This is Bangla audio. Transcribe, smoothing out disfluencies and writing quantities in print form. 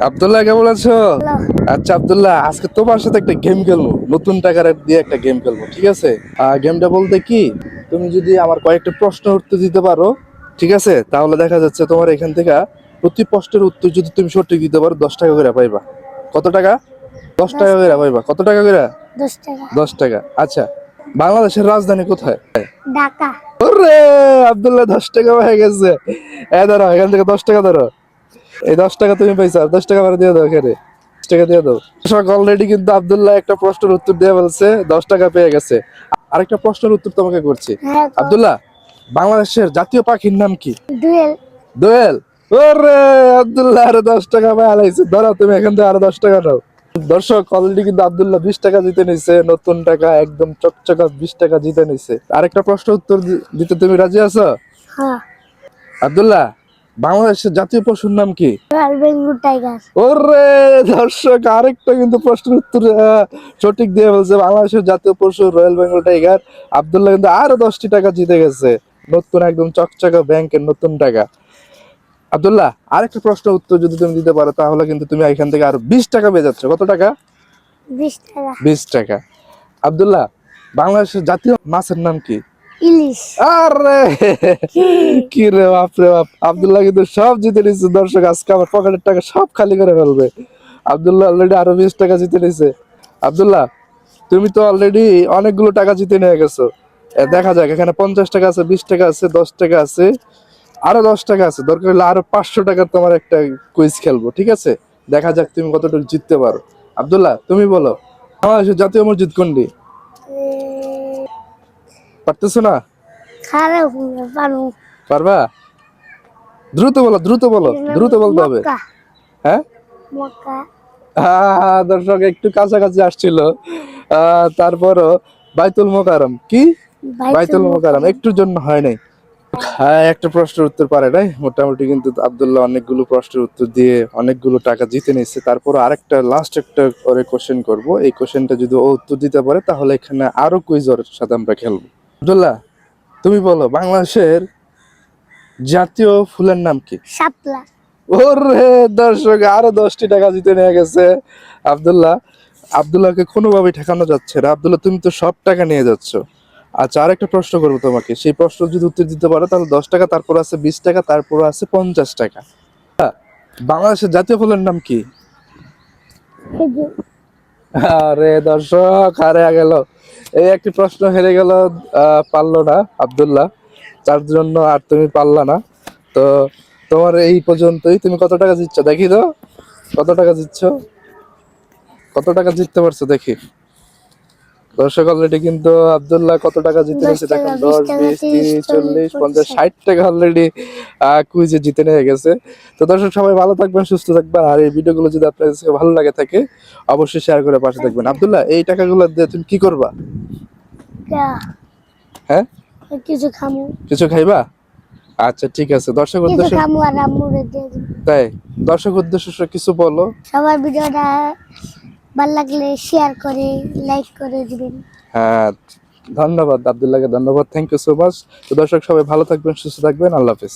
আব্দুল্লাহ, কেমন আছো? হ্যালো। আচ্ছা আব্দুল্লাহ, আজকে তোমার সাথে একটা গেম খেলবো, নতুন টাকার দিয়ে একটা গেম খেলবো, ঠিক আছে? গেমটা বলতে কি, তুমি যদি আমার কয়েকটা প্রশ্ন উত্তর দিতে পারো, ঠিক আছে, তাহলে দেখা যাচ্ছে তোমার এখান থেকে প্রতি প্রশ্নের উত্তর যদি তুমি সঠিক দিতে পারো 10 টাকা করে পাইবা। কত টাকা? দশ দশ টাকা করে টাকা। পাইবা। কত টাকা করে? 10 টাকা। 10 টাকা। আচ্ছা, বাংলাদেশের রাজধানী কোথায়? ঢাকা। ওরে আব্দুল্লাহ, 10 টাকা হয়ে গেছে। ধরো এখান থেকে 10 টাকা ধরো। এই 10 টাকা তুমি পাইছো, আর 10 টাকা আমার দিয়ে দাও এখানে। 10 টাকা দিয়ে দাও। দর্শক, অলরেডি কিন্তু আব্দুল্লাহ একটা প্রশ্নের উত্তর দিয়ে বলছে, 10 টাকা পেয়ে গেছে। আরেকটা প্রশ্নের উত্তর তোমাকে করছি। হ্যাঁ, আব্দুল্লাহ, বাংলাদেশের জাতীয় পাখির নাম কি? ডুয়েল। দোয়েল। ওরে আব্দুল্লাহ, আরো 10 টাকা পাই আলাইছে। ধরো তুমি এখান থেকে আরো 10 টাকা নাও। দর্শক, অলরেডি কিন্তু আব্দুল্লাহ 20 টাকা জিতে নিছে, নতুন টাকা, একদম চকচকা 20 টাকা জিতে নিছে। আরেকটা প্রশ্ন উত্তর দিতে তুমি রাজি আছো? হ্যাঁ। আব্দুল্লাহ, বাংলাদেশের জাতীয় পশুর নাম কি? Royal Bengal tiger. ওরে দর্শক, আরেকটা কিন্তু প্রশ্নের উত্তর সঠিক দিয়ে বলছে, বাংলাদেশের জাতীয় পশু রয়্যাল বেঙ্গল টাইগার। আব্দুল্লাহ কিন্তু আরো 10টি টাকা জিতে গেছে, নতুন একদম চকচকা ব্যাংকের নতুন টাকা। আব্দুল্লাহ, আরেকটা প্রশ্নের উত্তর যদি তুমি দিতে পারো, তাহলে কিন্তু তুমি এখান থেকে আরো 20 টাকা পেয়ে যাচ্ছ। কত টাকা? 20 টাকা। 20 টাকা। আব্দুল্লাহ, বাংলাদেশের জাতীয় মাছের নাম কি? ইলিশ। আরে কি রে বাপ রে বাপ, আব্দুল্লাহ কিন্তু সব জিতে নিচ্ছে। দর্শক, আজকে আমার পকেটের টাকা সব খালি করে ফেলবে। আব্দুল্লাহ অলরেডি আরো 20 টাকা জিতে নিছে। আব্দুল্লাহ, তুমি তো অলরেডি অনেকগুলো টাকা জিতে নিয়ে গেছো। দেখা যাক, এখানে 50 টাকা আছে, 20 টাকা আছে, 10 টাকা আছে, আরো 10 টাকা আছে। দরকার হলে আরো 500 টাকার তোমার একটা কুইজ খেলবো, ঠিক আছে? দেখা যাক তুমি কতটুকু জিততে পারো। আব্দুল্লাহ, তুমি বলো, বাংলাদেশের জাতীয় মসজিদ কোনটি? পারতেছো না? খারাপ পারু। পারবা? দ্রুত বলো, দ্রুত বলো, দ্রুত বলতে হবে। মক্কা। হ্যাঁ, মক্কা। দর্শক একটু কাছাকাছি আসছিল। তারপরও বাইতুল মোকাররম কি? বাইতুল মোকাররম একটুর জন্য হয় নাই। হ্যাঁ, একটা প্রশ্নের উত্তর পারে নাই। মোটামুটি কিন্তু আব্দুল্লাহ অনেকগুলো প্রশ্নের উত্তর দিয়ে অনেকগুলো টাকা জিতে নিচ্ছে। তারপর আরেকটা লাস্ট একটা করে কোশ্চেন করব। এই কোশ্চেনটা যদি ও উত্তর দিতে পারে, তাহলে এখানে আরো কুইজের সাথে আমরা খেলবো। আব্দুল্লাহ, তুমি বলো, বাংলাদেশের জাতীয় ফুলের নাম কি? শাপলা। ওরে দর্শক, আরো 10টি টাকা জিতে নিয়ে গেছে আব্দুল্লাহ। আব্দুল্লাহকে কোনোভাবে ঠেকানো যাচ্ছে না। আব্দুল্লাহ, তুমি তো সব টাকা নিয়ে যাচ্ছ। আচ্ছা, আরেকটা প্রশ্ন করবো তোমাকে। সেই প্রশ্ন যদি উত্তর দিতে পারো, তাহলে 10 টাকা, তারপর আছে 20 টাকা, তারপর আছে 50 টাকা। বাংলাদেশের জাতীয় ফুলের নাম কি? খেজুর। আরে দর্শক, হারে গেল। এই একটি প্রশ্ন হেরে গেল, পারলো না আব্দুল্লাহ। তার জন্য আর তুমি পারলা না। তো তোমার এই পর্যন্তই। তুমি কত টাকা জিতছ দেখি তো। কত টাকা জিতছ? কত টাকা জিততে পারছো দেখি। দর্শক, অলরেডি কিন্তু আব্দুল্লাহ কত টাকা জিতে 10 নিয়েছে টাকা, দেখেন, 20 10, টাকা, 20, 30, 30, 40, 40, 50, 50, 60 টাকা অলরেডি কুইজে জিতে নিয়ে গেছে। তো দর্শক, সবাই ভালো থাকবেন, সুস্থ থাকবেন। আর এই ভিডিওগুলো যদি আপনাদের কাছে ভালো লাগে থাকে, অবশ্যই শেয়ার করে পাশে থাকবেন। আব্দুল্লাহ, এই টাকাগুলো দিয়ে তুমি কি করবা? হ্যাঁ, কিছু খামু। কিছু খাইবা? আচ্ছা, ঠিক আছে। দর্শক কিছু উদ্দেশ্য খামু আর আম্মুরে দিয়ে দিব। তাই, দর্শক উদ্দেশ্য কিছু বলো। সবার ভিডিওটা ভালো লাগলে শেয়ার করে লাইক করে দিবেন। হ্যাঁ, ধন্যবাদ আব্দুল্লাহকে, ধন্যবাদ, থ্যাংক ইউ সো মাচ। তো দর্শক, সবাই ভালো থাকবেন, সুস্থ থাকবেন, আল্লাহ হাফেজ।